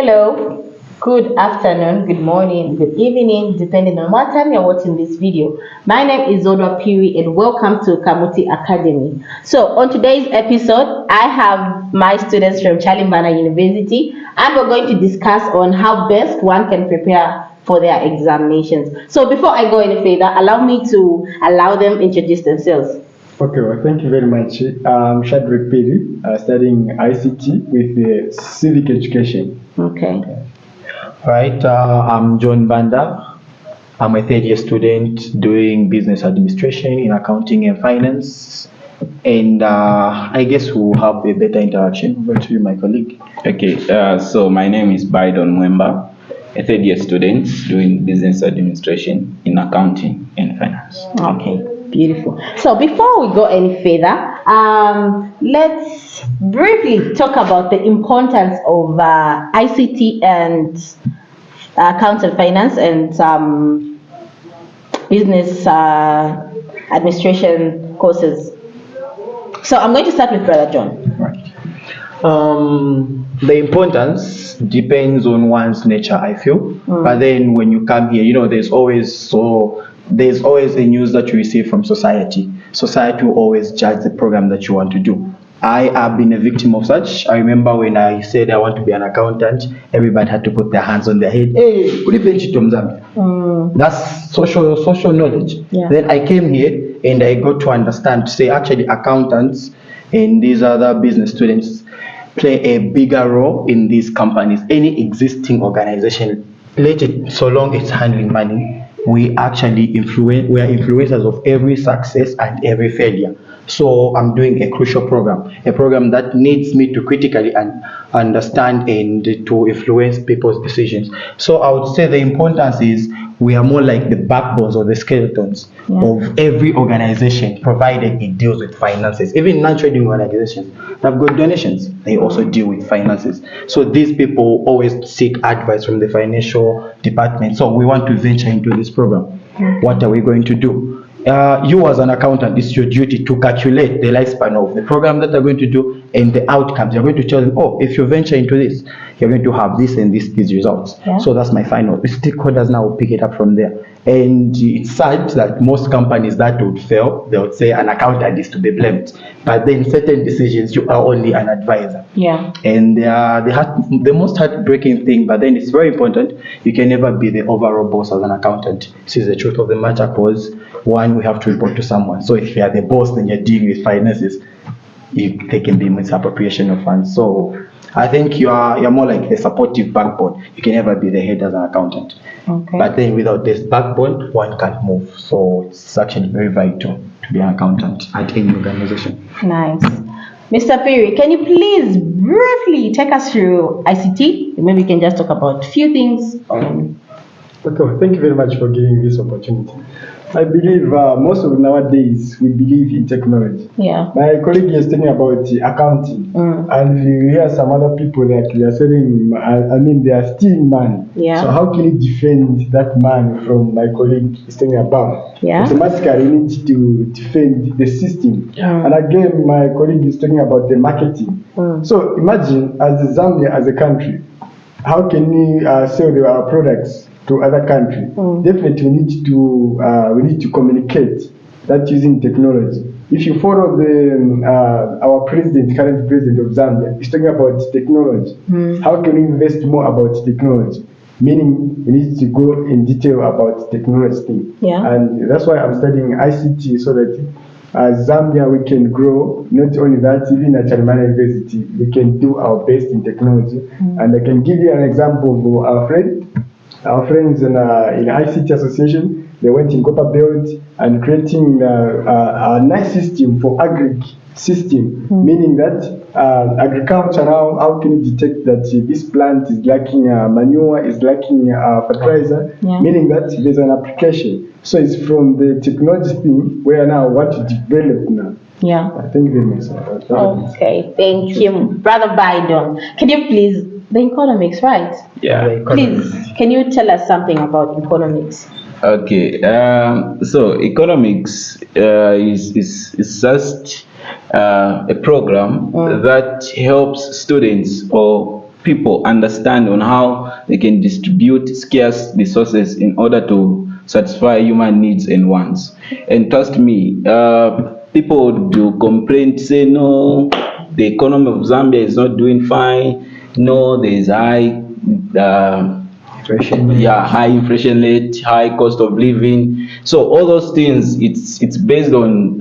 Hello, good afternoon, good morning, good evening, depending on what time you're watching this video. My name is Zodwa Piri and welcome to Kamuti Academy. So on today's episode, I have my students from Chalimbana University and we're going to discuss on how best one can prepare for their examinations. So before I go any further, allow me to allow them introduce themselves. Okay, well, thank you very much. I'm Shadrach Piri, studying ICT with civic education. Okay. Right, I'm John Banda. I'm a third year student doing business administration in accounting and finance. And I guess we'll have a better interaction. Over to you, my colleague. Okay, so my name is Bydon Mwemba, a third year student doing business administration in accounting and finance. Okay, beautiful. So before we go any further, let's briefly talk about the importance of ICT and accounting, finance, and business administration courses. So I'm going to start with Brother John. Right. The importance depends on one's nature, I feel. But then when you come here, there's always a news that you receive from society. Society will always judge the program that you want to do. I have been a victim of such. I remember when I said I want to be an accountant, everybody had to put their hands on their head. Hey, that's social knowledge. Yeah. Then I came here and I got to understand, say actually accountants and these other business students play a bigger role in these companies. Any existing organization, so long it's handling money, we are influencers of every success and every failure. So I'm doing a crucial program, a program that needs me to critically understand and to influence people's decisions. So I would say the importance is we are more like the backbones or the skeletons of every organization, provided it deals with finances. Even non-trading organizations that have got donations, they also deal with finances. So these people always seek advice from the financial department. So we want to venture into this program. What are we going to do? You as an accountant, it's your duty to calculate the lifespan of the program that they're going to do and the outcomes. You're going to tell them, if you venture into this, you're going to have this and these results. So that's my final. The stakeholders now will pick it up from there. And it's sad that most companies that would fail, they would say an accountant is to be blamed. But then certain decisions, you are only an advisor. Yeah. And the most heartbreaking thing, but then it's very important, you can never be the overall boss as an accountant. This is the truth of the matter, because one, we have to report to someone. So if you are the boss, then you're dealing with finances, they can be misappropriation of funds. So I think you're more like the supportive backbone. You can never be the head as an accountant. Okay. But then without this backbone, one can't move. So it's actually very vital to be an accountant at any organization. Nice. Mr. Piri, can you please briefly take us through ICT? Maybe we can just talk about a few things. Okay, thank you very much for giving this opportunity. I believe most of nowadays we believe in technology. Yeah. My colleague is talking about accounting, and we hear some other people that they are selling. They are stealing money. Yeah. So how can you defend that money from my colleague is talking about? Yeah. Automatically, you need to defend the system. And again, my colleague is talking about the marketing. So imagine, as Zambia, as a country, how can we sell our products to other countries? Definitely we need to communicate that using technology. If you follow our current president of Zambia, he's talking about technology. How can we invest more about technology? Meaning we need to go in detail about technology thing. Yeah. And that's why I'm studying ICT, so that as Zambia we can grow. Not only that, even at Chalimbana University we can do our best in technology. And I can give you an example of our friends in ICT association. They went in Copper Belt and creating a nice system for agri system, meaning that agriculture now, how can you detect that this plant is lacking manure, is lacking fertilizer, meaning that there's an application. So it's from the technology thing where now I want to develop now. Yeah. Thank you very much. Okay, thank you. Brother Bydon, can you please, the economics, right? Yeah. Please, can you tell us something about economics? Okay. So economics is just a program that helps students or people understand on how they can distribute scarce resources in order to satisfy human needs and wants. And trust me, people do complain, say no, the economy of Zambia is not doing fine. No, there is high high inflation rate, high cost of living. So all those things, it's based on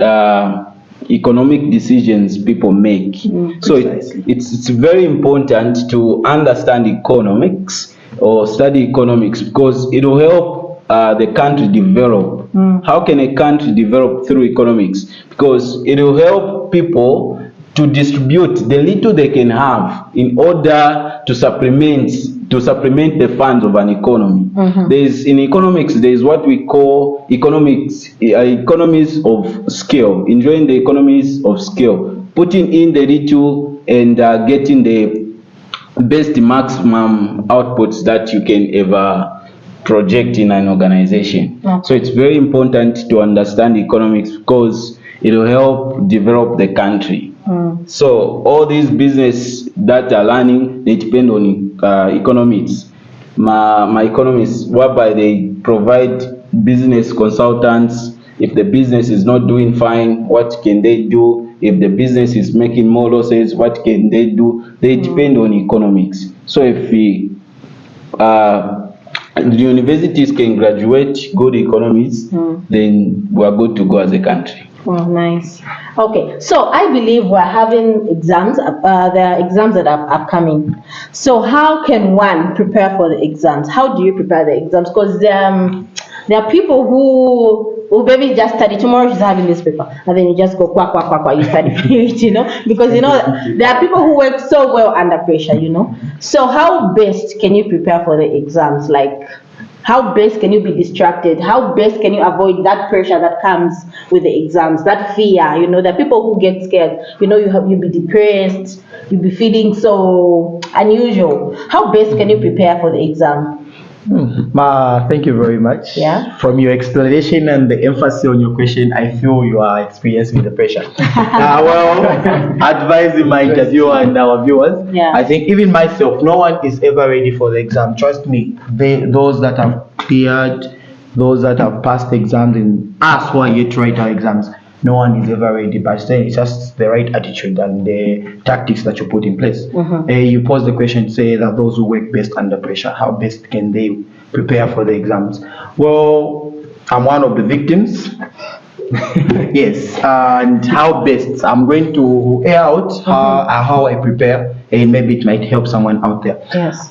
economic decisions people make. So it's very important to understand economics or study economics, because it will help the country develop. How can a country develop through economics? Because it will help people to distribute the little they can have in order to supplement the funds of an economy. In economics, there is what we call economies of scale, enjoying the economies of scale, putting in the little and getting the best maximum outputs that you can ever project in an organization. So it's very important to understand economics, because it will help develop the country. So all these business that are learning, they depend on economics. My economists, whereby they provide business consultants. If the business is not doing fine, what can they do? If the business is making more losses, what can they do? They depend on economics. So if the universities can graduate good economists, then we are good to go as a country. Oh, nice. Okay, so I believe we're having exams. There are exams that are upcoming. So how can one prepare for the exams? How do you prepare the exams? Because there are people who maybe just study. Tomorrow she's having this paper, and then you just go quack, quack, quack, quack, you study it, because there are people who work so well under pressure, So how best can you prepare for the exams? Like, how best can you be distracted? How best can you avoid that pressure that comes with the exams, that fear? There are people who get scared. You'll be depressed. You'll be feeling so unusual. How best can you prepare for the exam? Thank you very much. Yeah. From your explanation and the emphasis on your question, I feel you are experienced with the pressure. Advising my interviewer and our viewers, I think even myself, no one is ever ready for the exam. Trust me, those that have cleared, those that have passed exams, and us who are yet to write our exams, no one is ever ready. But then it's just the right attitude and the tactics that you put in place. You pose the question, say that those who work best under pressure, how best can they prepare for the exams? Well, I'm one of the victims. Yes, and how best? I'm going to air out how I prepare, and maybe it might help someone out there. Yes.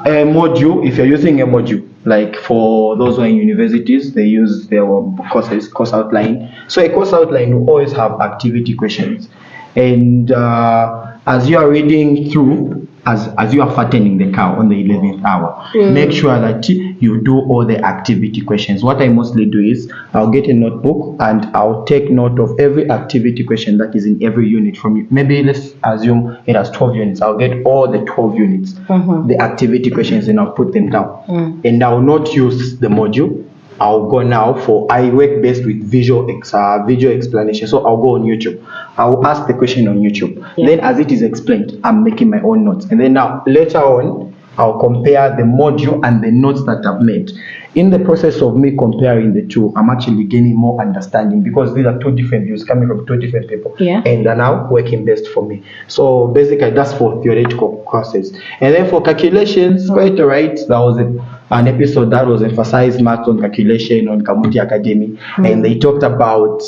A module, if you're using a module, like for those who are in universities, they use their course outline. So a course outline will always have activity questions, and as you are reading through, as you are fattening the cow on the 11th hour, make sure that you do all the activity questions. What I mostly do is I'll get a notebook and I'll take note of every activity question that is in every unit from you. Maybe let's assume it has 12 units. I'll get all the 12 units, the activity questions, and I'll put them down. And I'll not use the module. I'll go now I work best with visual explanation. So I'll go on YouTube. I'll ask the question on YouTube. Then as it is explained, I'm making my own notes. And then now later on, I'll compare the module and the notes that I've made. In the process of me comparing the two, I'm actually gaining more understanding, because these are two different views coming from two different people. And they're now working best for me. So basically that's for theoretical courses. And then for calculations, quite alright, that was an episode that was emphasized math on calculation on Kamuti Academy. And they talked about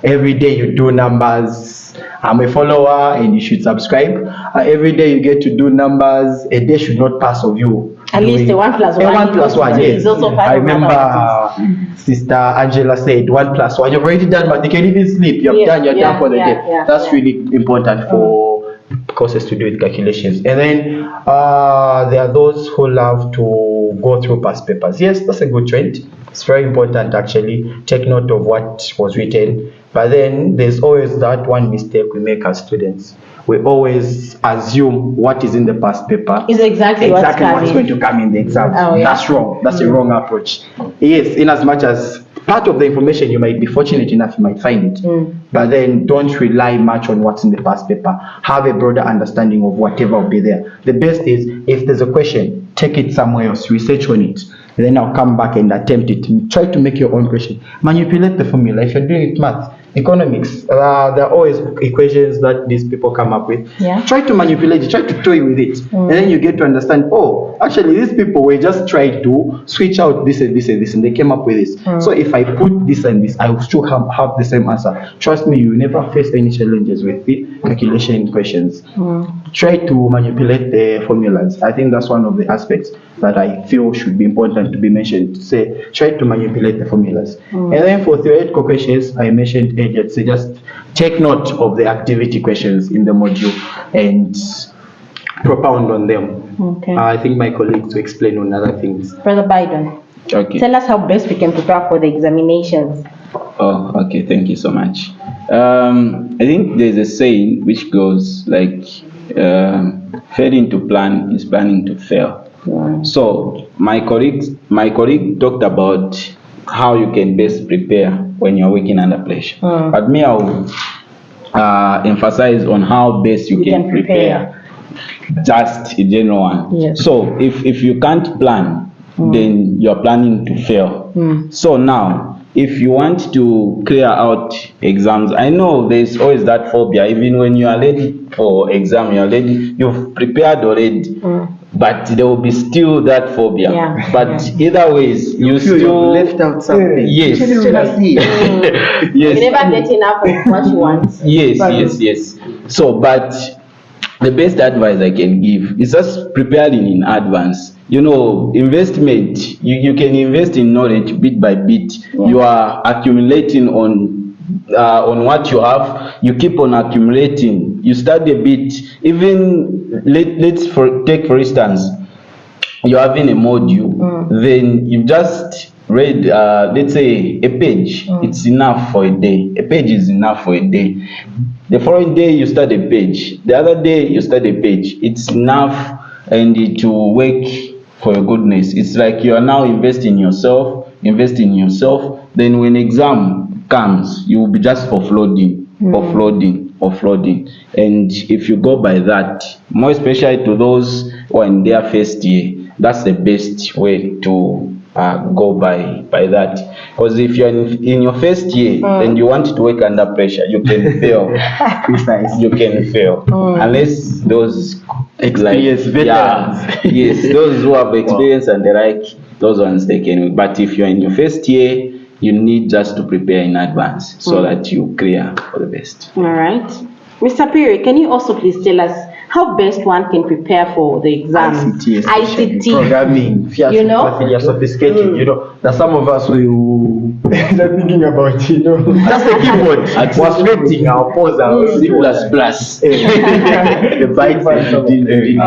every day you do numbers. I'm a follower and you should subscribe. Every day you get to do numbers. A day should not pass of you. At least a 1 plus 1. A 1 plus 1, yes. I remember Sister Angela said 1 plus 1. You've already done, but you can even sleep. You're done for the day. That's really important for courses to do with calculations. And then there are those who love to go through past papers. Yes, that's a good trend. It's very important actually. Take note of what was written. But then there's always that one mistake we make as students. We always assume what is in the past paper is exactly what's going to come in the exam. That's wrong. That's a wrong approach. Yes, in as much as part of the information you might be fortunate enough you might find it, but then don't rely much on what's in the past paper. Have a broader understanding of whatever will be there. The best is, if there's a question, take it somewhere else, research on it, and then I'll come back and attempt it. Try to make your own question. Manipulate the formula. If you're doing it math, economics, there are always equations that these people come up with. Yeah. Try to manipulate it, try to toy with it, and then you get to understand, oh, actually these people were just trying to switch out this and this and this, and they came up with this. So if I put this and this, I will still have the same answer. Trust me, you never face any challenges with the calculation questions. Try to manipulate the formulas. I think that's one of the aspects that I feel should be important to be mentioned. To say, try to manipulate the formulas. And then for theoretical questions, I mentioned earlier, so just take note of the activity questions in the module and propound on them. Okay. I think my colleagues will explain on other things. Brother Biden, Okay. tell us how best we can prepare for the examinations. Oh, okay. Thank you so much. I think there's a saying which goes like, failing to plan is planning to fail. So my colleague talked about how you can best prepare when you're working under pressure. But me, I'll emphasize on how best you can prepare. Just a general one. Yes. So if you can't plan, then you're planning to fail. So now, if you want to clear out exams, I know there's always that phobia. Even when you are ready for exam, you've prepared already. But there will be still that phobia. Yeah. But either ways, you feel still you've left out something. Yes. You Yes. never get enough of what you want. Yes. So, but the best advice I can give is just preparing in advance. Investment, you can invest in knowledge bit by bit. You are accumulating on what you have. You keep on accumulating. You study a bit. Even take for instance, you're having a module, then you just read, let's say, a page. It's enough for a day. A page is enough for a day. The following day you study a page. The other day you study a page. It's enough, and it will work for your goodness. It's like you are now investing in yourself. Then when exam comes, you will be just offloading. And if you go by that, more especially to those who are in their first year, that's the best way to go by that. Because if you're in your first year and you want to work under pressure, you can fail. You can fail unless those Experienced veterans. yes, those who have experience and the like, those ones they can. But if you're in your first year, you need just to prepare in advance so that you clear for the best. All right. Mr. Perry, can you also please tell us how best one can prepare for the exam? ICT, programming, you're sophisticated. That some of us will Just thinking about just the keyboard was waiting. I'll pause. C++. The byte.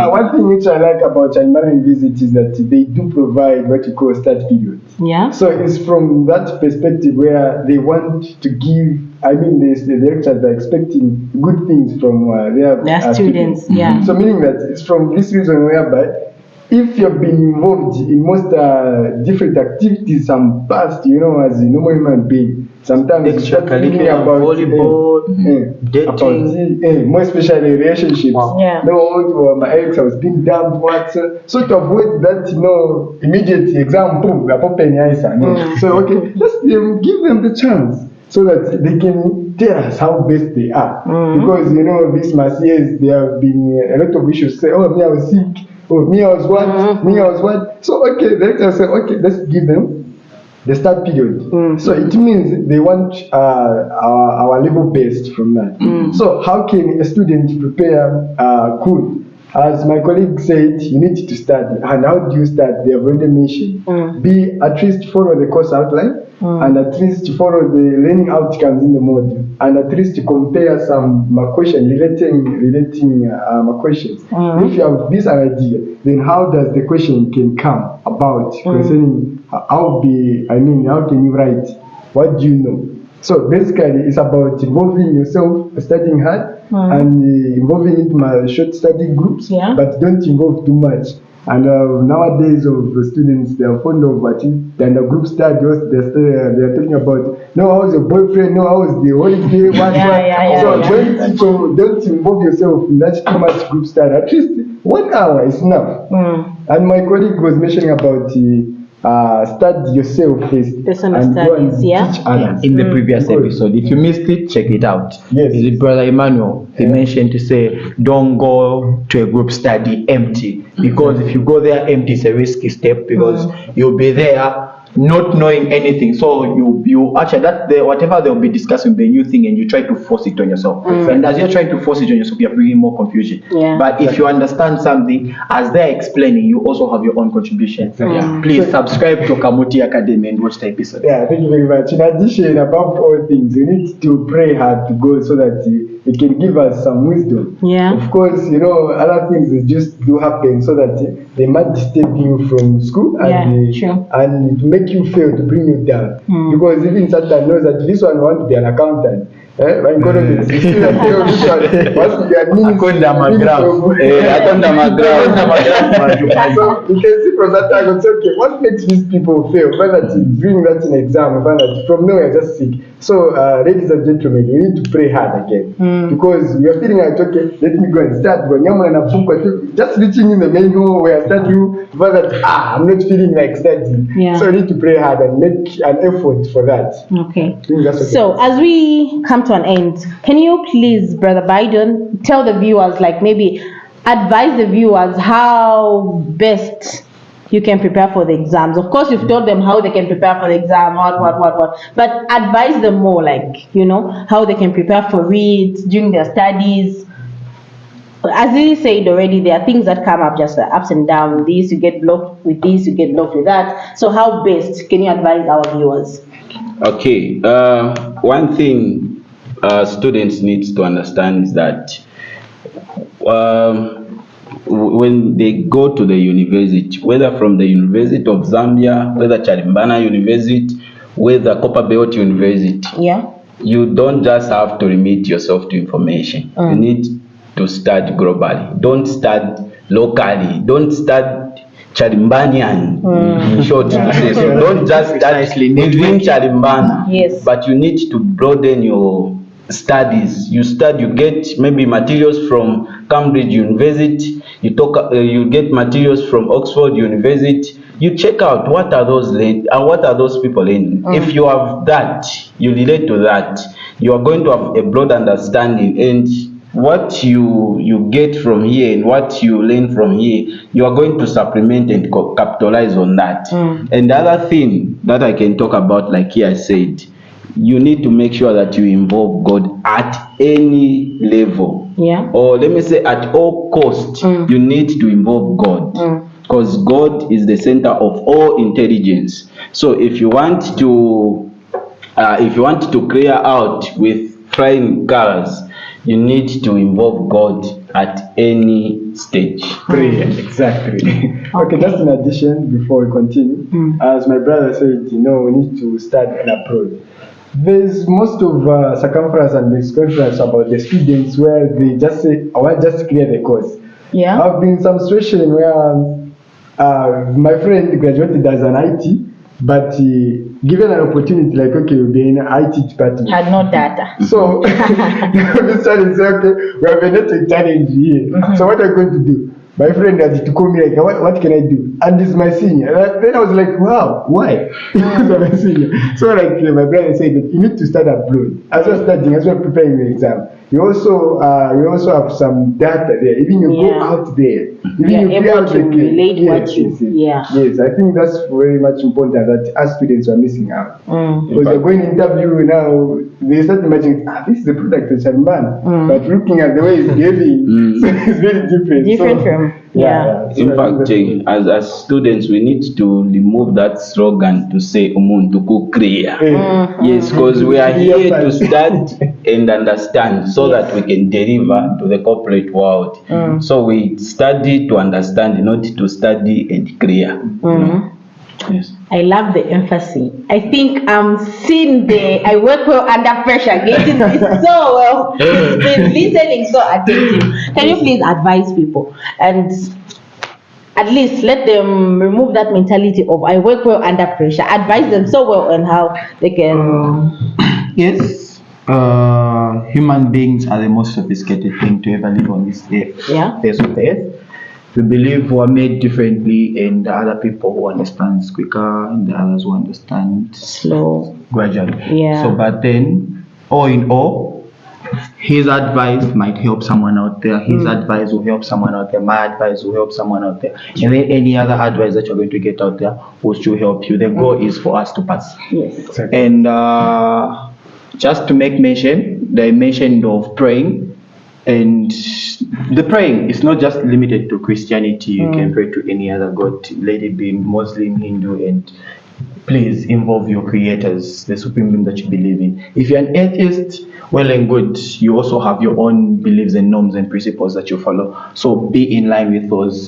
one thing which I like about Chanimana University is that they do provide what you call start period. Yeah. So it's from that perspective where they want to give, the lecturers are expecting good things from their students. Yeah. So meaning that it's from this reason whereby if you've been involved in most different activities some past, as a normal human being, sometimes you start thinking about volleyball, dating, more especially relationships. Wow. Yeah. No, my ex, I was being dumped. So to avoid that, immediate exam, boom, we are popping answer. So okay, just give them the chance so that they can tell us how best they are. Because these last years there have been a lot of issues. Say, oh, me, I was sick. Oh, me, I was what? Me, I was what? So okay, the lecturer said, okay, let's give them the start period. So it means they want our level best from that. So how can a student prepare good? As my colleague said, you need to study. And how do you start? They have already mentioned. Be at least follow the course outline, and at least follow the learning outcomes in the module, and at least compare some questions relating questions. If you have this idea, then how does the question can come about concerning how can you write? What do you know? So basically, it's about involving yourself, studying hard, and involving into my short study groups, but don't involve too much. And nowadays, of the students, they are fond of what in the group study. They're talking about, no, how's your boyfriend? No, how's the holiday? So don't involve yourself in that too much group study. At least 1 hour is enough. And my colleague was mentioning about study yourself first Personal and go and studies, yeah. teach others. In the previous Because- episode, if you missed it, check it out. Yes. Is it Brother Emmanuel? He mentioned to say, don't go to a group study empty, because if you go there empty, it's a risky step, because you'll be there not knowing anything. So you actually whatever they'll be discussing will be a new thing, and you try to force it on yourself. And as you're trying to force it on yourself, you're bringing more confusion. Yeah. But if you understand something as they're explaining, you also have your own contribution. Yeah. Please subscribe to Kamuti Academy and watch the episode. Yeah, thank you very much. In addition, above all things, we need to pray hard to God so that He can give us some wisdom. Yeah. Of course, other things that just do happen so that they might disturb you from school and true. and make you fail to bring you down. Because even Satan knows that this one wants to be an accountant. My economist, you see that this one wants to be an Akonda magraph. Akonda magraph. So you can see from that angle, it's okay, what makes these people fail? Find that during that in exam, find that from nowhere just sick. So, ladies and gentlemen, you need to pray hard again. Because you're feeling like, okay, let me go and start. Just reaching in the main home where I start you, find that, I'm not feeling like studying. Yeah. So you need to pray hard and make an effort for that. Okay. I think that's okay. So as we come to an end, can you please, Brother Biden, tell the viewers, like maybe advise the viewers how best you can prepare for the exams? Of course, you've told them how they can prepare for the exam, what. But advise them more, like, how they can prepare for it during their studies. As he said already, there are things that come up, just the ups and downs. This, you get blocked with this, you get blocked with that. So how best can you advise our viewers? Okay, one thing students need to understand is that when they go to the university, whether from the University of Zambia, whether Charimbana University, whether Copperbelt University, you don't just have to limit yourself to information. You need to study globally. Don't study locally. Don't study Charimbanian, in short to say. So don't just study within Charimbana. Yes. But you need to broaden your studies. You get maybe materials from Cambridge University. You get materials from Oxford University. You check out what are those people learning. If you have that, you relate to that, you are going to have a broad understanding, and what you get from here and what you learn from here, you are going to supplement and capitalize on that. And the other thing that I can talk about, like here I said, you need to make sure that you involve God at any level. Yeah. Or let me say at all cost, you need to involve God. Because God is the center of all intelligence. So if you want to clear out with flying colors, you need to involve God at any stage. Prayer, exactly. Okay, just in addition, before we continue, as my brother said, we need to start and approach. There's most of circumference and misconference about the students where they just say, I want just to clear the course. Yeah. I've been in some situation where my friend graduated as an IT, but given an opportunity, like, okay, you'll be in an IT department. Had no data. So, this child is okay, we have a network challenge here. So what are you going to do? My friend had to call me like, what can I do? And this is my senior. And then I was like, wow, why? Because I'm a senior. So like my brother said that you need to start abroad. As well studying, as well preparing the exam. You also have some data there. Even you go out there. Even you able to relate what you. Yes, I think that's very much important that as students are missing out. Because you're going to interview now, they start imagining, this is the product of Charimbana. But looking at the way it's behaving, so it's very different. Different So, from In fact, as students, we need to remove that slogan to say umuntu kukriya. Yes, because we are here to study and understand so that we can deliver to the corporate world. So we study to understand, not to study and clear. Yes. I love the emphasis. I think I'm seeing I work well under pressure, getting this so well. It's been listening so attentive. Can you please advise people? And at least let them remove that mentality of I work well under pressure. Advise them so well on how they can. Yes, human beings are the most sophisticated thing to ever live on this earth. Yeah. Face of the earth. We believe we're made differently, and the other people who understand quicker, and the others who understand Slow. gradually. Yeah. So, but then, all in all, his advice might help someone out there. His advice will help someone out there. My advice will help someone out there. And then any other advice that you're going to get out there will still help you. The goal is for us to pass. Yes. And just to make mention, they mentioned of praying. And the praying is not just limited to Christianity. You can pray to any other God, let it be Muslim, Hindu, and please involve your creators, the supreme being that you believe in. If you're an atheist, well and good, you also have your own beliefs and norms and principles that you follow. So be in line with those.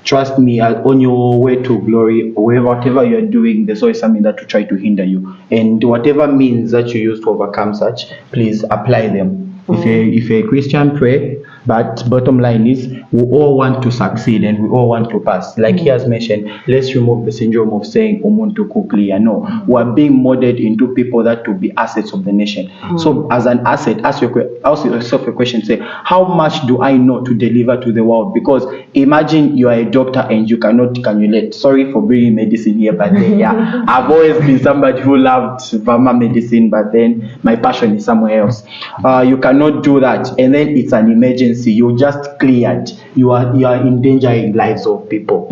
Trust me, on your way to glory, whatever you're doing, there's always something that will try to hinder you. And whatever means that you use to overcome such, please apply them. If you're a Christian, pray. But bottom line is, we all want to succeed and we all want to pass. Like he has mentioned, let's remove the syndrome of saying umuntu kuklia. No, we are being molded into people that will be assets of the nation. So as an asset, ask yourself a question, say, how much do I know to deliver to the world? Because imagine you are a doctor and you cannot cannulate. Sorry for bringing medicine here, but then, yeah, I've always been somebody who loved pharma medicine, but then my passion is somewhere else. You cannot do that, and then it's an emergency. You just cleared. You are endangering lives of people.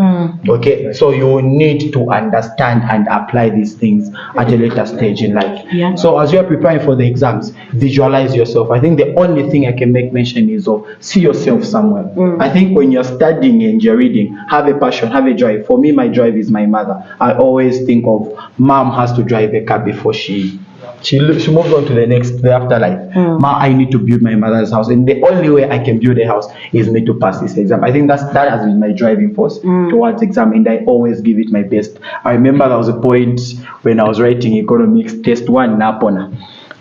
Okay, so you need to understand and apply these things at a later stage in life. Yeah. So as you are preparing for the exams, visualize yourself. I think the only thing I can make mention is of see yourself somewhere. I think when you're studying and you're reading, have a passion, have a drive. For me, my drive is my mother. I always think of mom has to drive a car before she moves on to the afterlife. Ma, I need to build my mother's house, and the only way I can build a house is me to pass this exam. I think that has been my driving force towards exam, and I always give it my best. I remember there was a point when I was writing economics, test 1 napona,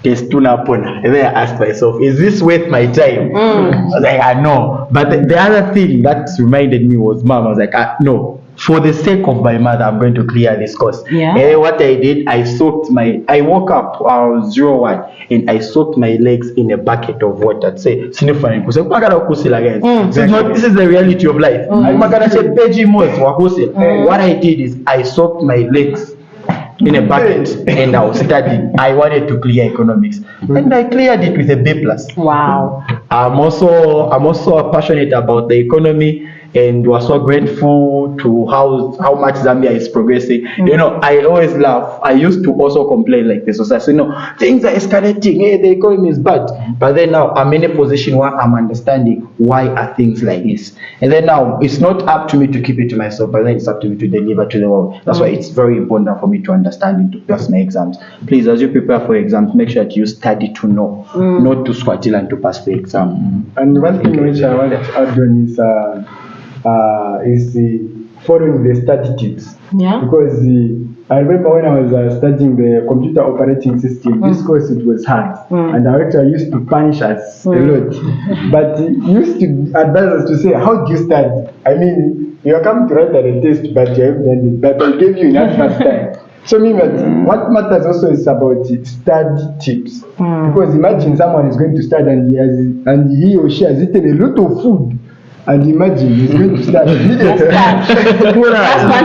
test 2 napona, and then I asked myself, is this worth my time? I was like, I know. But the other thing that reminded me was mom. I was like, no. For the sake of my mother, I'm going to clear this course. Yeah. And what I did, I woke up 01 and I soaked my legs in a bucket of water. Say, this is the reality of life. What I did is I soaked my legs in a bucket and I was studying. I wanted to clear economics, and I cleared it with a B+. Wow. I'm also passionate about the economy, and we're so grateful to how much Zambia is progressing. You know, I always laugh. I used to also complain like this. So I say, no, things are escalating. Hey, the economy is bad. But then now I'm in a position where I'm understanding why are things like this. And then now it's not up to me to keep it to myself, but then it's up to me to deliver to the world. That's why it's very important for me to understand and to pass my exams. Please, as you prepare for exams, make sure that you study to know, not to squattle and to pass the exam. And one thing which I want to add on is following the study tips. Yeah. Because I remember when I was studying the computer operating system, this course it was hard, and our lecturer used to punish us a lot. But he used to advise us to say, how do you study? I mean, you are coming to write a test, but you haven't done it. But I gave you enough time. So mean that what matters also is about study tips. Because imagine someone is going to study and he or she has eaten a lot of food. And imagine he's going to start. That's one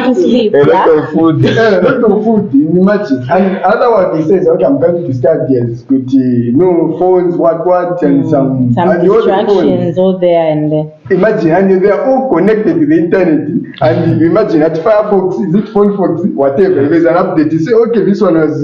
to sleep. A lot of food. A lot of food. Imagine. And another one he says, okay, I'm going to start this with no phones, what, and some distractions all there and there. Imagine, and they are all connected to the internet. And you imagine at Firefox, is it Firefox, whatever, there's an update. You say, okay, this one was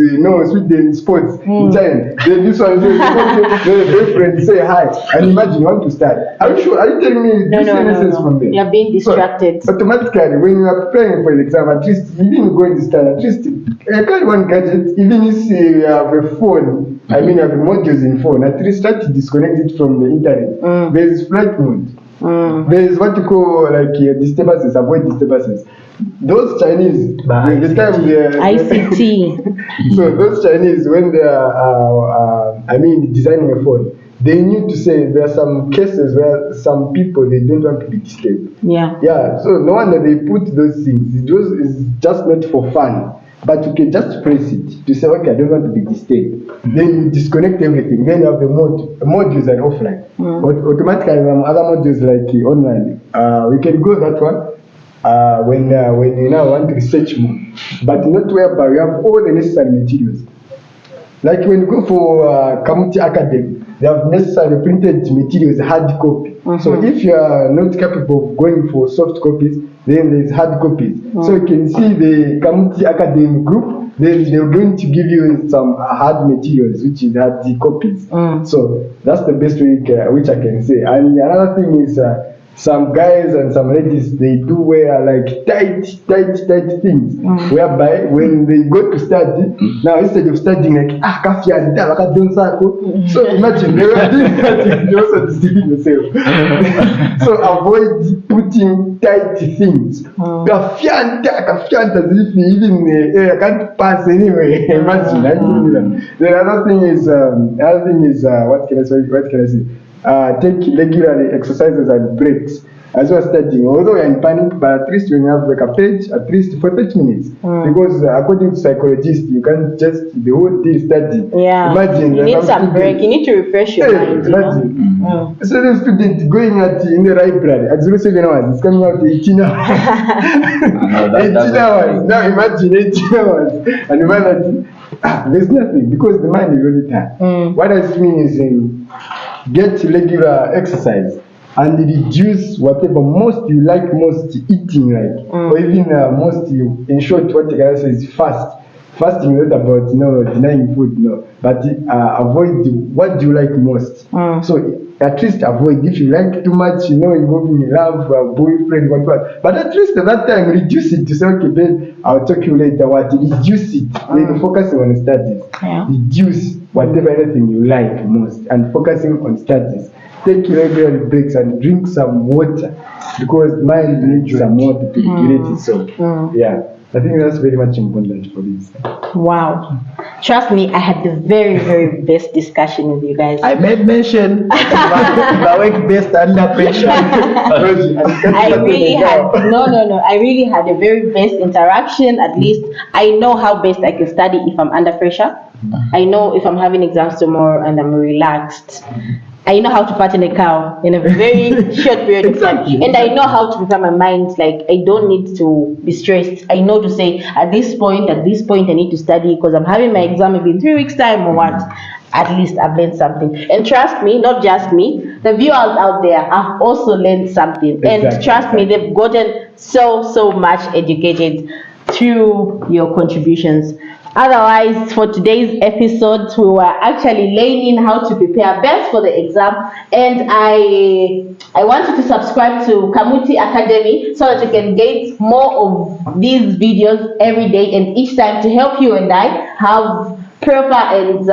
Sweden sports in China. Then this one says, okay, the friend say hi. And imagine you want to start. Are you telling me? No. From there. You're being distracted. So, automatically, when you are preparing for the exam, at least even going to start, at least carry one gadget, even if you have a phone, I mean, you have modules in phone, at least try to disconnect it from the internet. There is flight mode. There is what you call like disturbances, avoid disturbances. Those Chinese, the time they are ICT. So those Chinese, when they are, designing a phone, they knew to say there are some cases where some people they don't want to be disturbed. Yeah. Yeah, so no wonder they put those things. It's just not for fun. But you can just press it to say, okay, I don't want to be disturbed. Then you disconnect everything. Then you have the modules are offline. Automatically, other modules like online, we can go that one when you now want to research more. But not whereby you have all the necessary materials. Like when you go for Kamuti Academy, they have necessary printed materials, hard copy. So if you are not capable of going for soft copies, then there's hard copies. So you can see the Kamuti Academy group, then they're going to give you some hard materials, which is hard copies. So that's the best way which I can say. And another thing is some guys and some ladies, they do wear like tight things, whereby when they go to study, now instead of studying like so imagine they were doing that, you're also deceiving yourself. So avoid putting tight things. Kafianta as if even I can't pass anyway. Imagine. The other thing is what can I say? Take regularly exercises and breaks as well as studying. Although you're in panic, but at least when you have like a page, at least for 30 minutes. Because according to psychologists, you can't just the whole day study. Yeah. Imagine you need some break. You need to refresh your mind. Imagine. So the student going in the library at 07 hours, it's coming out to 18 hours. 18 hours. Now imagine 18 hours. And imagine there's nothing because the mind is really tired. What does it mean is get regular exercise and reduce whatever most you like most eating, like or even most you, in short, what the guy says fast. Fasting is not about denying food, no, but avoid what do you like most. So at least avoid if you like too much, involving love, boyfriend, whatever. But at least at that time reduce it to say, okay, babe, I'll talk to you later. Reduce it. Then focusing on studies. Yeah. Reduce whatever anything you like most and focusing on studies. Take regular breaks and drink some water because mind needs some water to regulate itself. Yeah. I think that's very much important for this. Wow. Trust me, I had the very, very best discussion with you guys. I made mention I work best under pressure. I really had a very best interaction. At least I know how best I can study if I'm under pressure. I know if I'm having exams tomorrow and I'm relaxed. I know how to fatten a cow in a very short period of time. And I know how to prepare my mind. Like, I don't need to be stressed. I know to say, at this point, I need to study because I'm having my exam maybe in 3 weeks' time or what. At least I've learned something. And trust me, not just me, the viewers out there have also learned something. Exactly. And trust me, they've gotten so much educated through your contributions. Otherwise, for today's episode, we were actually learning how to prepare best for the exam, and I want you to subscribe to Kamuti Academy so that you can get more of these videos every day and each time to help you and I have proper and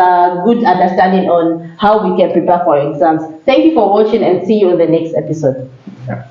good understanding on how we can prepare for exams. Thank you for watching and see you in the next episode. Yeah.